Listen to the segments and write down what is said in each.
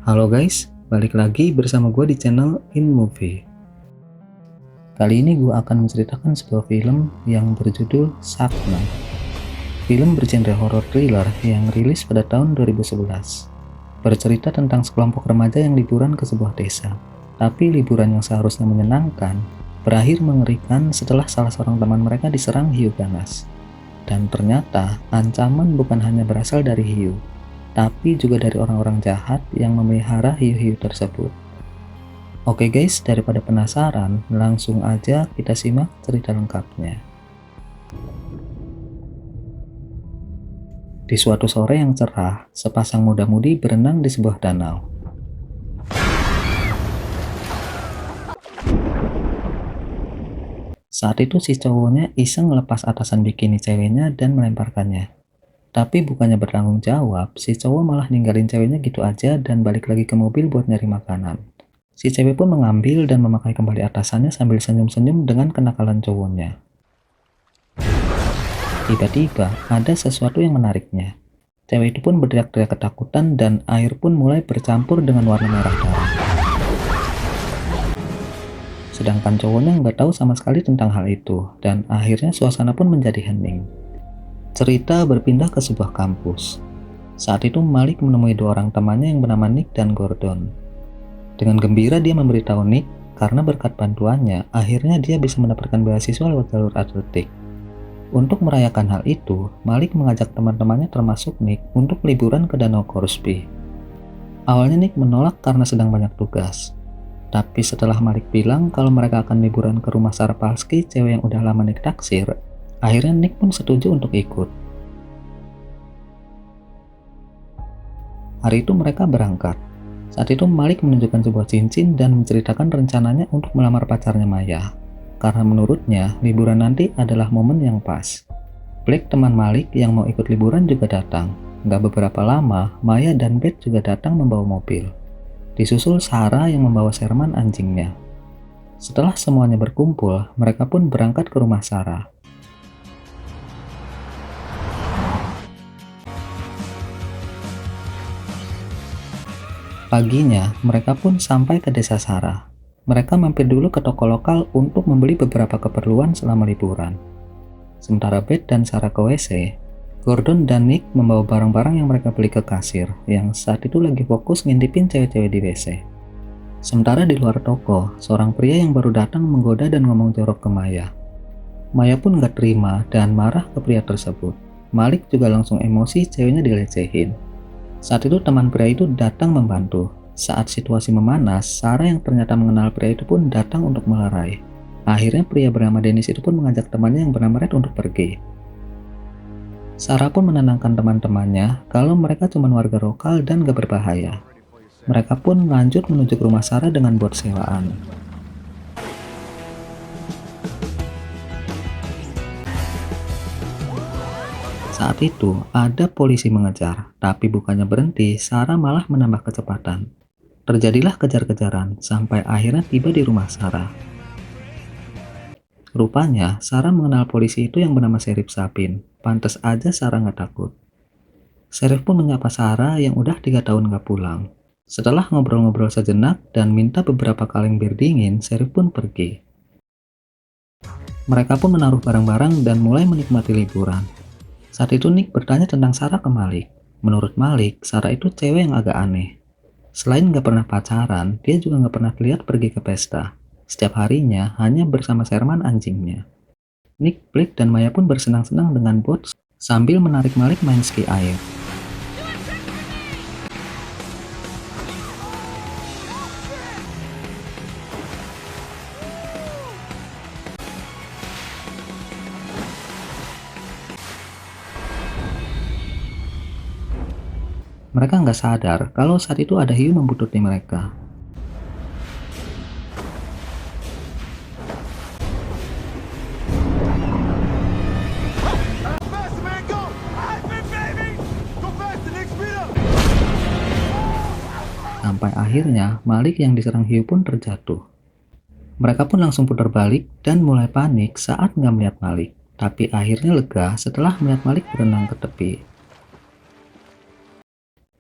Halo guys, balik lagi bersama gue di channel In Movie. Kali ini gue akan menceritakan sebuah film yang berjudul Sakna. Film bergenre horror thriller yang rilis pada tahun 2011. Bercerita tentang sekelompok remaja yang liburan ke sebuah desa. Tapi liburan yang seharusnya menyenangkan, berakhir mengerikan setelah salah seorang teman mereka diserang hiu ganas. Dan ternyata ancaman bukan hanya berasal dari hiu, tapi juga dari orang-orang jahat yang memelihara hiu-hiu tersebut. Oke guys, daripada penasaran, langsung aja kita simak cerita lengkapnya. Di suatu sore yang cerah, sepasang muda-mudi berenang di sebuah danau. Saat itu si cowoknya iseng ngelepas atasan bikini ceweknya dan melemparkannya. Tapi bukannya bertanggung jawab, si cowok malah ninggalin ceweknya gitu aja dan balik lagi ke mobil buat nyari makanan. Si cewek pun mengambil dan memakai kembali atasannya sambil senyum-senyum dengan kenakalan cowoknya. Tiba-tiba, ada sesuatu yang menariknya. Cewek itu pun berteriak-teriak ketakutan dan air pun mulai bercampur dengan warna merah darah. Sedangkan cowoknya nggak tahu sama sekali tentang hal itu, dan akhirnya suasana pun menjadi hening. Cerita berpindah ke sebuah kampus. Saat itu Malik menemui dua orang temannya yang bernama Nick dan Gordon. Dengan gembira dia memberitahu Nick karena berkat bantuannya, akhirnya dia bisa mendapatkan beasiswa lewat jalur atletik. Untuk merayakan hal itu, Malik mengajak teman-temannya termasuk Nick untuk liburan ke Danau Korsby. Awalnya Nick menolak karena sedang banyak tugas. Tapi setelah Malik bilang kalau mereka akan liburan ke rumah Sarah Palski, cewek yang udah lama Nick taksir, akhirnya Nick pun setuju untuk ikut. Hari itu mereka berangkat. Saat itu Malik menunjukkan sebuah cincin dan menceritakan rencananya untuk melamar pacarnya Maya. Karena menurutnya, liburan nanti adalah momen yang pas. Blake, teman Malik yang mau ikut liburan, juga datang. Gak beberapa lama, Maya dan Beth juga datang membawa mobil. Disusul Sarah yang membawa Sherman anjingnya. Setelah semuanya berkumpul, mereka pun berangkat ke rumah Sarah. Paginya, mereka pun sampai ke desa Sarah. Mereka mampir dulu ke toko lokal untuk membeli beberapa keperluan selama liburan. Sementara Beth dan Sarah ke WC, Gordon dan Nick membawa barang-barang yang mereka beli ke kasir, yang saat itu lagi fokus ngintipin cewek-cewek di WC. Sementara di luar toko, seorang pria yang baru datang menggoda dan ngomong jorok ke Maya. Maya pun gak terima dan marah ke pria tersebut. Malik juga langsung emosi ceweknya dilecehin. Saat itu teman pria itu datang membantu. Saat situasi memanas, Sarah yang ternyata mengenal pria itu pun datang untuk melerai. Akhirnya pria bernama Dennis itu pun mengajak temannya yang bernama Red untuk pergi. Sarah pun menenangkan teman-temannya kalau mereka cuma warga lokal dan gak berbahaya. Mereka pun lanjut menuju ke rumah Sarah dengan bot sewaan. Saat itu, ada polisi mengejar, tapi bukannya berhenti, Sarah malah menambah kecepatan. Terjadilah kejar-kejaran, sampai akhirnya tiba di rumah Sarah. Rupanya, Sarah mengenal polisi itu yang bernama Sheriff Sabin. Pantes aja Sarah nggak takut. Sheriff pun menyapa Sarah yang udah 3 tahun nggak pulang. Setelah ngobrol-ngobrol sejenak dan minta beberapa kaleng bir dingin, Sheriff pun pergi. Mereka pun menaruh barang-barang dan mulai menikmati liburan. Saat itu Nick bertanya tentang Sarah ke Malik. Menurut Malik, Sarah itu cewek yang agak aneh. Selain gak pernah pacaran, dia juga gak pernah terlihat pergi ke pesta. Setiap harinya hanya bersama Sherman anjingnya. Nick, Blake, dan Maya pun bersenang-senang dengan bot sambil menarik Malik main ski air. Mereka nggak sadar kalau saat itu ada hiu membuntuti mereka. Sampai akhirnya Malik yang diserang hiu pun terjatuh. Mereka pun langsung putar balik dan mulai panik saat nggak melihat Malik. Tapi akhirnya lega setelah melihat Malik berenang ke tepi.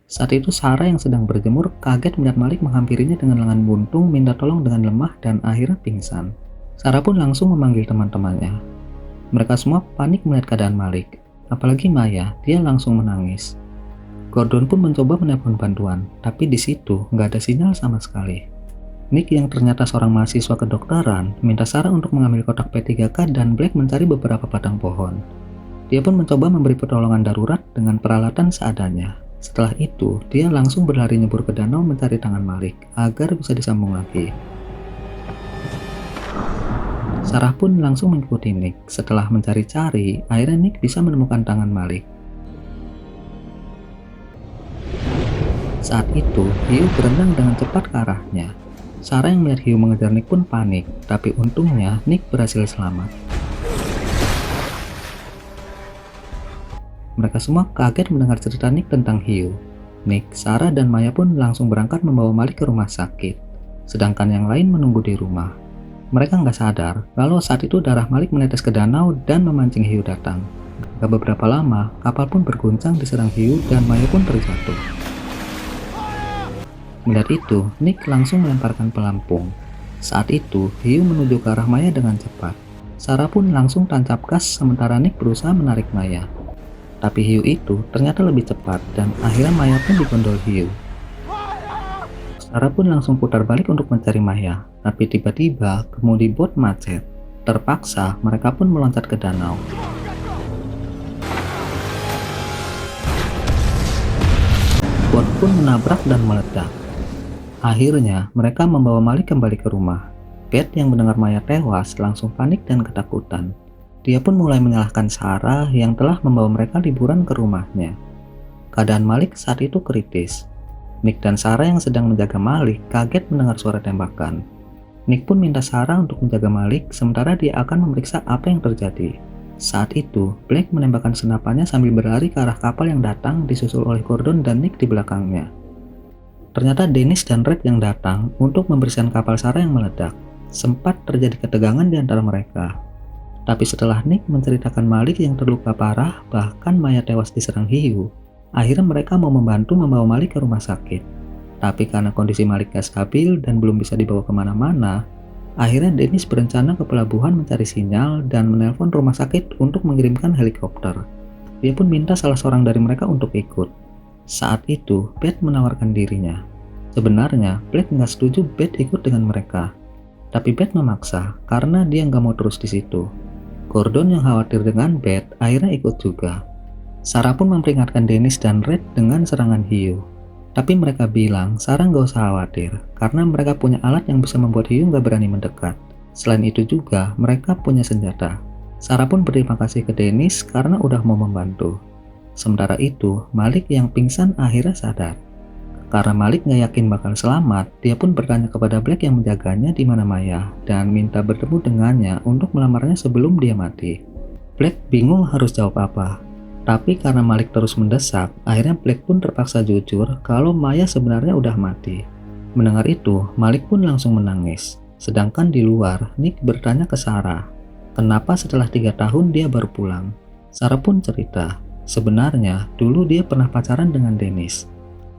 Saat itu Sarah yang sedang berjemur kaget melihat Malik menghampirinya dengan lengan buntung, minta tolong dengan lemah, dan akhirnya pingsan. Sarah pun langsung memanggil teman-temannya. Mereka semua panik melihat keadaan Malik, apalagi Maya, dia langsung menangis. Gordon pun mencoba menelpon bantuan, tapi di situ nggak ada sinyal sama sekali. Nick yang ternyata seorang mahasiswa kedokteran minta Sarah untuk mengambil kotak P3K dan Black mencari beberapa batang pohon. Dia pun mencoba memberi pertolongan darurat dengan peralatan seadanya. Setelah itu, dia langsung berlari nyebur ke danau mencari tangan Malik agar bisa disambung lagi. Sarah pun langsung mengikuti Nick. Setelah mencari-cari, akhirnya Nick bisa menemukan tangan Malik. Saat itu, hiu berenang dengan cepat ke arahnya. Sarah yang melihat hiu mengejar Nick pun panik, tapi untungnya Nick berhasil selamat. Mereka semua kaget mendengar cerita Nick tentang hiu. Nick, Sarah, dan Maya pun langsung berangkat membawa Malik ke rumah sakit. Sedangkan yang lain menunggu di rumah. Mereka nggak sadar kalau saat itu darah Malik menetes ke danau dan memancing hiu datang. Gak beberapa lama, kapal pun berguncang diserang hiu dan Maya pun terjatuh. Melihat itu, Nick langsung melemparkan pelampung. Saat itu, hiu menuju ke arah Maya dengan cepat. Sarah pun langsung tancap gas sementara Nick berusaha menarik Maya. Tapi hiu itu ternyata lebih cepat dan akhirnya Maya pun digondol hiu. Sarah pun langsung putar balik untuk mencari Maya, tapi tiba-tiba kemudi bot macet. Terpaksa mereka pun meloncat ke danau. Bot pun menabrak dan meledak. Akhirnya mereka membawa Malik kembali ke rumah. Beth yang mendengar Maya tewas langsung panik dan ketakutan. Dia pun mulai menyalahkan Sarah yang telah membawa mereka liburan ke rumahnya. Keadaan Malik saat itu kritis. Nick dan Sarah yang sedang menjaga Malik kaget mendengar suara tembakan. Nick pun minta Sarah untuk menjaga Malik sementara dia akan memeriksa apa yang terjadi. Saat itu, Black menembakkan senapannya sambil berlari ke arah kapal yang datang disusul oleh Gordon dan Nick di belakangnya. Ternyata Dennis dan Red yang datang untuk membersihkan kapal Sarah yang meledak. Sempat terjadi ketegangan di antara mereka. Tapi setelah Nick menceritakan Malik yang terluka parah, bahkan Maya tewas diserang hiu, akhirnya mereka mau membantu membawa Malik ke rumah sakit. Tapi karena kondisi Malik gak stabil dan belum bisa dibawa kemana-mana, akhirnya Dennis berencana ke pelabuhan mencari sinyal dan menelpon rumah sakit untuk mengirimkan helikopter. Dia pun minta salah seorang dari mereka untuk ikut. Saat itu, Beth menawarkan dirinya. Sebenarnya, Black nggak setuju Beth ikut dengan mereka. Tapi Beth memaksa karena dia nggak mau terus di situ. Gordon yang khawatir dengan Beth akhirnya ikut juga. Sarah pun memperingatkan Dennis dan Red dengan serangan hiu. Tapi mereka bilang Sarah nggak usah khawatir karena mereka punya alat yang bisa membuat hiu nggak berani mendekat. Selain itu juga mereka punya senjata. Sarah pun berterima kasih ke Dennis karena udah mau membantu. Sementara itu Malik yang pingsan akhirnya sadar. Karena Malik nggak yakin bakal selamat, dia pun bertanya kepada Black yang menjaganya di mana Maya dan minta bertemu dengannya untuk melamarnya sebelum dia mati. Black bingung harus jawab apa. Tapi karena Malik terus mendesak, akhirnya Black pun terpaksa jujur kalau Maya sebenarnya udah mati. Mendengar itu, Malik pun langsung menangis. Sedangkan di luar, Nick bertanya ke Sarah, kenapa setelah 3 tahun dia baru pulang. Sarah pun cerita, sebenarnya dulu dia pernah pacaran dengan Dennis.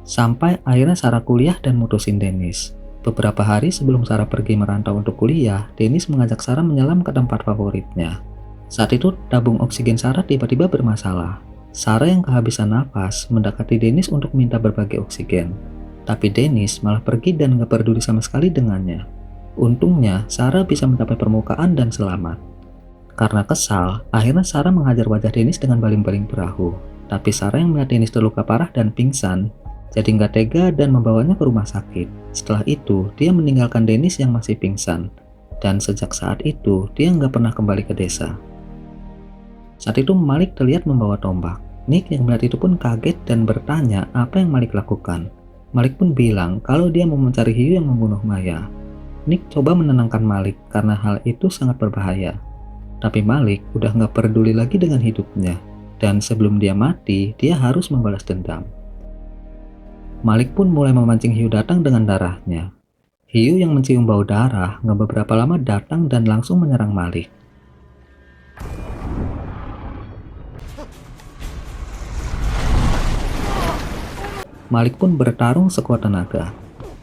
Sampai akhirnya Sarah kuliah dan mutusin Dennis. Beberapa hari sebelum Sarah pergi merantau untuk kuliah, Dennis mengajak Sarah menyelam ke tempat favoritnya. Saat itu tabung oksigen Sarah tiba-tiba bermasalah. Sarah yang kehabisan napas mendekati Dennis untuk minta berbagi oksigen. Tapi Dennis malah pergi dan gak peduli sama sekali dengannya. Untungnya Sarah bisa mencapai permukaan dan selamat. Karena kesal, akhirnya Sarah menghajar wajah Dennis dengan baling-baling perahu. Tapi Sarah yang melihat Dennis terluka parah dan pingsan, jadi nggak tega dan membawanya ke rumah sakit. Setelah itu, dia meninggalkan Dennis yang masih pingsan. Dan sejak saat itu, dia nggak pernah kembali ke desa. Saat itu Malik terlihat membawa tombak. Nick yang melihat itu pun kaget dan bertanya apa yang Malik lakukan. Malik pun bilang kalau dia mau mencari hiu yang membunuh Maya. Nick coba menenangkan Malik karena hal itu sangat berbahaya. Tapi Malik udah nggak peduli lagi dengan hidupnya. Dan sebelum dia mati, dia harus membalas dendam. Malik pun mulai memancing hiu datang dengan darahnya. Hiu yang mencium bau darah nggak beberapa lama datang dan langsung menyerang Malik. Malik pun bertarung sekuat tenaga.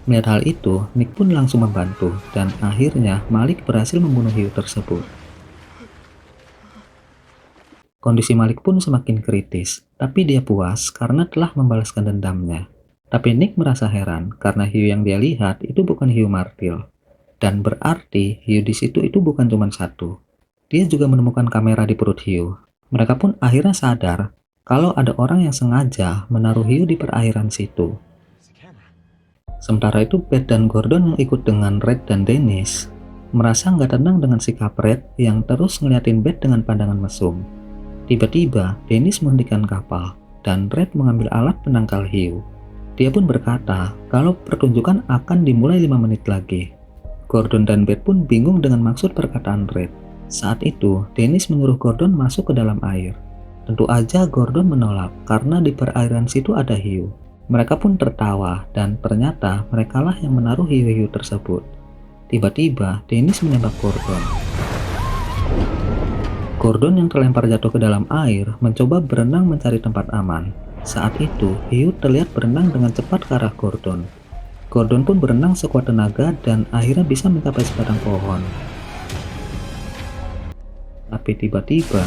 Melihat hal itu, Nick pun langsung membantu, dan akhirnya Malik berhasil membunuh hiu tersebut. Kondisi Malik pun semakin kritis, tapi dia puas karena telah membalaskan dendamnya. Tapi Nick merasa heran karena hiu yang dia lihat itu bukan hiu martil. Dan berarti hiu di situ itu bukan cuma satu. Dia juga menemukan kamera di perut hiu. Mereka pun akhirnya sadar kalau ada orang yang sengaja menaruh hiu di perairan situ. Sementara itu, Beth dan Gordon yang ikut dengan Red dan Dennis merasa nggak tenang dengan sikap Red yang terus ngeliatin Beth dengan pandangan mesum. Tiba-tiba, Dennis menghentikan kapal, dan Red mengambil alat penangkal hiu. Dia pun berkata kalau pertunjukan akan dimulai 5 menit lagi. Gordon dan Beth pun bingung dengan maksud perkataan Red. Saat itu, Dennis menyuruh Gordon masuk ke dalam air. Tentu aja Gordon menolak karena di perairan situ ada hiu. Mereka pun tertawa dan ternyata merekalah yang menaruh hiu-hiu tersebut. Tiba-tiba, Dennis menembak Gordon. Gordon yang terlempar jatuh ke dalam air mencoba berenang mencari tempat aman. Saat itu, hiu terlihat berenang dengan cepat ke arah Gordon. Gordon pun berenang sekuat tenaga dan akhirnya bisa mencapai sebatang pohon. Tapi tiba-tiba,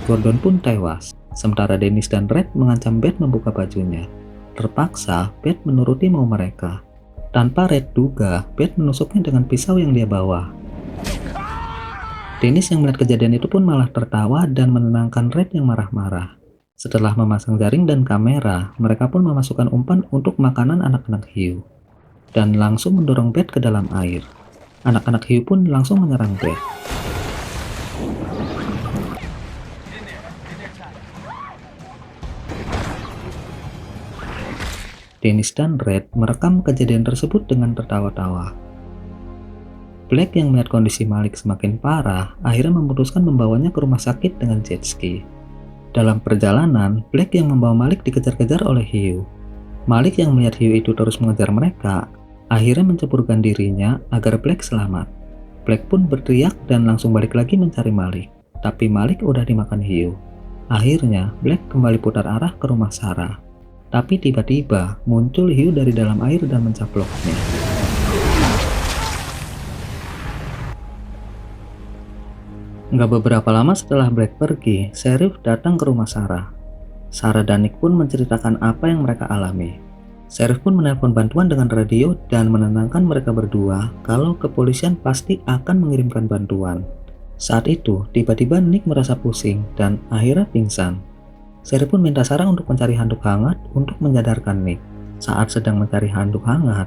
Gordon pun tewas. Sementara Dennis dan Red mengancam Beth membuka bajunya. Terpaksa, Beth menuruti mau mereka. Tanpa Red duga, Beth menusuknya dengan pisau yang dia bawa. Dennis yang melihat kejadian itu pun malah tertawa dan menenangkan Red yang marah-marah. Setelah memasang jaring dan kamera, mereka pun memasukkan umpan untuk makanan anak-anak hiu. Dan langsung mendorong Beth ke dalam air. Anak-anak hiu pun langsung menyerang Beth. Dennis dan Red merekam kejadian tersebut dengan tertawa-tawa. Black yang melihat kondisi Malik semakin parah, akhirnya memutuskan membawanya ke rumah sakit dengan jet ski. Dalam perjalanan, Black yang membawa Malik dikejar-kejar oleh hiu. Malik yang melihat hiu itu terus mengejar mereka, akhirnya menceburkan dirinya agar Black selamat. Black pun berteriak dan langsung balik lagi mencari Malik, tapi Malik udah dimakan hiu. Akhirnya, Black kembali putar arah ke rumah Sarah. Tapi tiba-tiba muncul hiu dari dalam air dan mencaploknya. Nggak beberapa lama setelah Black pergi, Sheriff datang ke rumah Sarah. Sarah dan Nick pun menceritakan apa yang mereka alami. Sheriff pun menelpon bantuan dengan radio dan menenangkan mereka berdua kalau kepolisian pasti akan mengirimkan bantuan. Saat itu, tiba-tiba Nick merasa pusing dan akhirnya pingsan. Sheriff pun minta Sarah untuk mencari handuk hangat untuk menyadarkan Nick. Saat sedang mencari handuk hangat,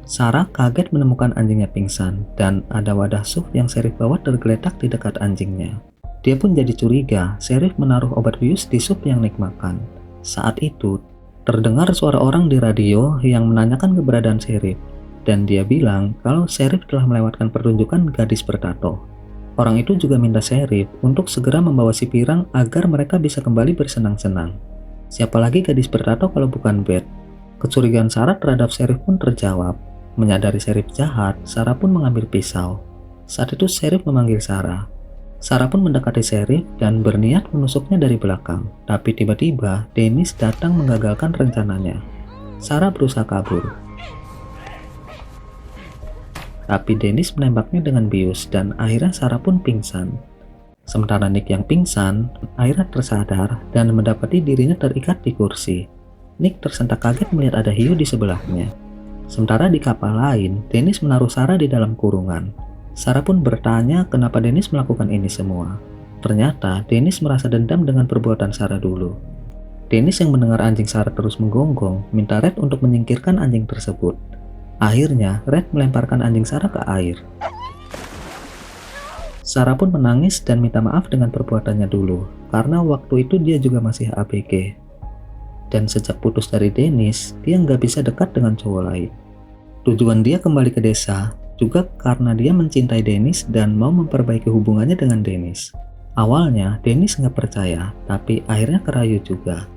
Sarah kaget menemukan anjingnya pingsan dan ada wadah sup yang Sheriff bawa tergeletak di dekat anjingnya. Dia pun jadi curiga Sheriff menaruh obat bius di sup yang Nick makan. Saat itu, terdengar suara orang di radio yang menanyakan keberadaan Sheriff, dan dia bilang kalau Sheriff telah melewatkan pertunjukan gadis bertato. Orang itu juga minta Sheriff untuk segera membawa si pirang agar mereka bisa kembali bersenang-senang. Siapa lagi gadis bertato kalau bukan Beth? Kecurigaan Sarah terhadap Sheriff pun terjawab. Menyadari Sheriff jahat, Sarah pun mengambil pisau. Saat itu Sheriff memanggil Sarah. Sarah pun mendekati Sheriff dan berniat menusuknya dari belakang. Tapi tiba-tiba Dennis datang menggagalkan rencananya. Sarah berusaha kabur. Tapi Dennis menembaknya dengan bius dan akhirnya Sarah pun pingsan. Sementara Nick yang pingsan, akhirnya tersadar dan mendapati dirinya terikat di kursi. Nick tersentak kaget melihat ada hiu di sebelahnya. Sementara di kapal lain, Dennis menaruh Sarah di dalam kurungan. Sarah pun bertanya kenapa Dennis melakukan ini semua. Ternyata Dennis merasa dendam dengan perbuatan Sarah dulu. Dennis yang mendengar anjing Sarah terus menggonggong, minta Red untuk menyingkirkan anjing tersebut. Akhirnya, Red melemparkan anjing Sarah ke air. Sarah pun menangis dan minta maaf dengan perbuatannya dulu, karena waktu itu dia juga masih ABG. Dan sejak putus dari Dennis, dia nggak bisa dekat dengan cowok lain. Tujuan dia kembali ke desa juga karena dia mencintai Dennis dan mau memperbaiki hubungannya dengan Dennis. Awalnya, Dennis nggak percaya, tapi akhirnya kerayu juga.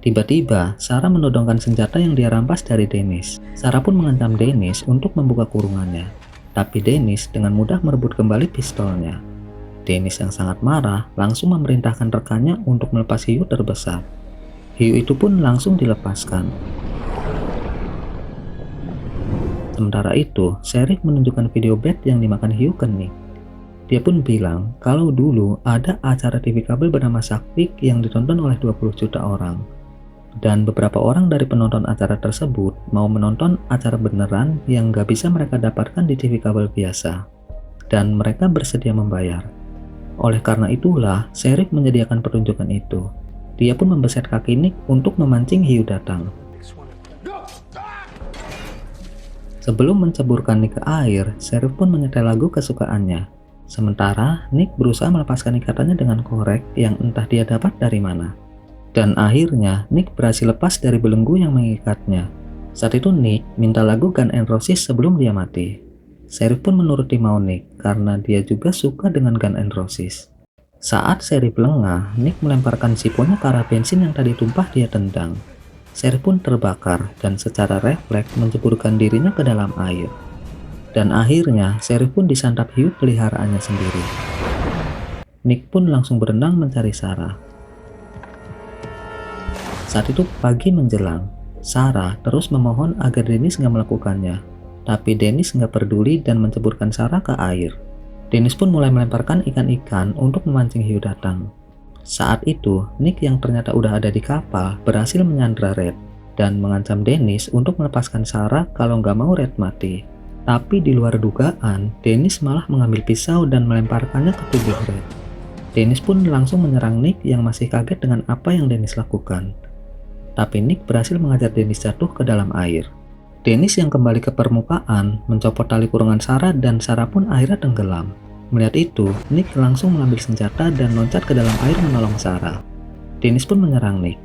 Tiba-tiba, Sarah menodongkan senjata yang dia rampas dari Dennis. Sarah pun mengancam Dennis untuk membuka kurungannya. Tapi Dennis dengan mudah merebut kembali pistolnya. Dennis yang sangat marah langsung memerintahkan rekannya untuk melepas hiu terbesar. hiu itu pun langsung dilepaskan. Sementara itu, Sheriff menunjukkan video Beth yang dimakan hiu ke Nick. Dia pun bilang kalau dulu ada acara TV kabel bernama Shark Week yang ditonton oleh 20 juta orang. Dan beberapa orang dari penonton acara tersebut mau menonton acara beneran yang gak bisa mereka dapatkan di TV kabel biasa. Dan mereka bersedia membayar. Oleh karena itulah, Sheriff menyediakan pertunjukan itu. Dia pun membeset kaki Nick untuk memancing hiu datang. Sebelum menceburkan Nick ke air, Sheriff pun menyetel lagu kesukaannya. Sementara Nick berusaha melepaskan ikatannya dengan korek yang entah dia dapat dari mana. Dan akhirnya Nick berhasil lepas dari belenggu yang mengikatnya. Saat itu Nick minta lagu Guns N' Roses sebelum dia mati. Sheriff pun menuruti mau Nick karena dia juga suka dengan Guns N' Roses. Saat Sheriff lengah, Nick melemparkan sifonnya ke arah bensin yang tadi tumpah dia tendang. Sheriff pun terbakar dan secara refleks menceburkan dirinya ke dalam air. Dan akhirnya Sheriff pun disantap hiu peliharaannya sendiri. Nick pun langsung berenang mencari Sarah. Saat itu pagi menjelang, Sarah terus memohon agar Dennis nggak melakukannya. Tapi Dennis nggak peduli dan menceburkan Sarah ke air. Dennis pun mulai melemparkan ikan-ikan untuk memancing hiu datang. Saat itu, Nick yang ternyata udah ada di kapal berhasil menyandra Red dan mengancam Dennis untuk melepaskan Sarah kalau nggak mau Red mati. Tapi di luar dugaan, Dennis malah mengambil pisau dan melemparkannya ke tubuh Red. Dennis pun langsung menyerang Nick yang masih kaget dengan apa yang Dennis lakukan. Tapi Nick berhasil mengajar Dennis jatuh ke dalam air. Dennis yang kembali ke permukaan mencopot tali kurungan Sarah dan Sarah pun akhirnya tenggelam. Melihat itu, Nick langsung mengambil senjata dan loncat ke dalam air menolong Sarah. Dennis pun menyerang Nick.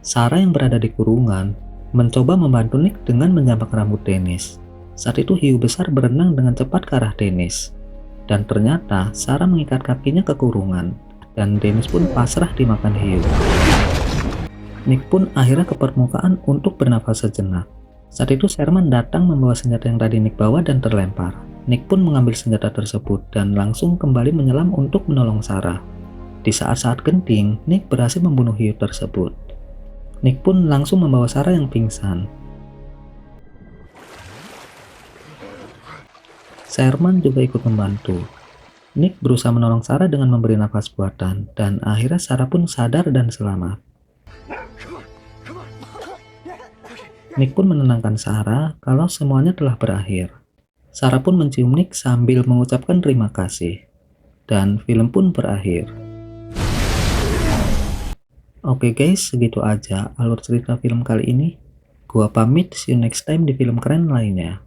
Sarah yang berada di kurungan mencoba membantu Nick dengan menjambak rambut Dennis. Saat itu hiu besar berenang dengan cepat ke arah Dennis. Dan ternyata Sarah mengikat kakinya ke kurungan dan Dennis pun pasrah dimakan hiu. Nick pun akhirnya ke permukaan untuk bernafas sejenak. Saat itu Sherman datang membawa senjata yang tadi Nick bawa dan terlempar. Nick pun mengambil senjata tersebut dan langsung kembali menyelam untuk menolong Sarah. Di saat-saat genting, Nick berhasil membunuh hiu tersebut. Nick pun langsung membawa Sarah yang pingsan. Sherman juga ikut membantu. Nick berusaha menolong Sarah dengan memberi nafas buatan dan akhirnya Sarah pun sadar dan selamat. Nick pun menenangkan Sarah kalau semuanya telah berakhir. Sarah pun mencium Nick sambil mengucapkan terima kasih. Dan film pun berakhir. Oke guys, segitu aja alur cerita film kali ini. Gua pamit, see you next time di film keren lainnya.